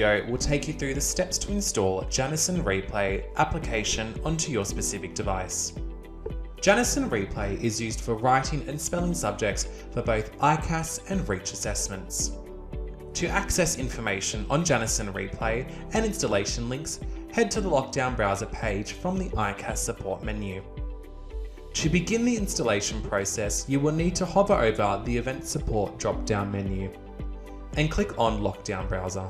video will take you through the steps to install Janison Replay application onto your specific device. Janison Replay is used for writing and spelling subjects for both ICAS and Reach assessments. To access information on Janison Replay and installation links, head to the Lockdown Browser page from the ICAS Support menu. To begin the installation process, you will need to hover over the Event Support drop-down menu and click on Lockdown Browser.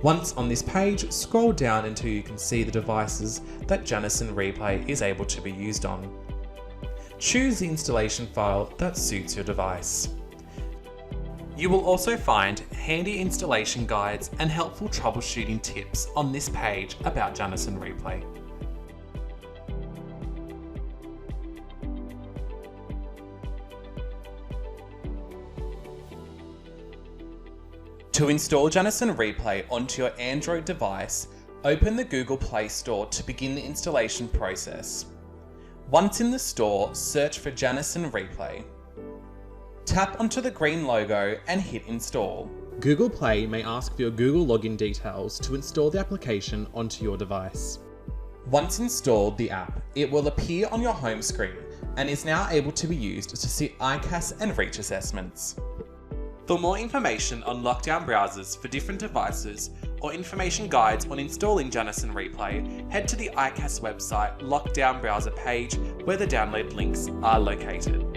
Once on this page, scroll down until you can see the devices that Janison Replay is able to be used on. Choose the installation file that suits your device. You will also find handy installation guides and helpful troubleshooting tips on this page about Janison Replay. To install Janison Replay onto your Android device, open the Google Play Store to begin the installation process. Once in the store, search for Janison Replay. Tap onto the green logo and hit install. Google Play may ask for your Google login details to install the application onto your device. Once installed the app, it will appear on your home screen and is now able to be used to see ICAS and Reach assessments. For more information on lockdown browsers for different devices or information guides on installing Janison Replay, head to the ICAS website Lockdown Browser page where the download links are located.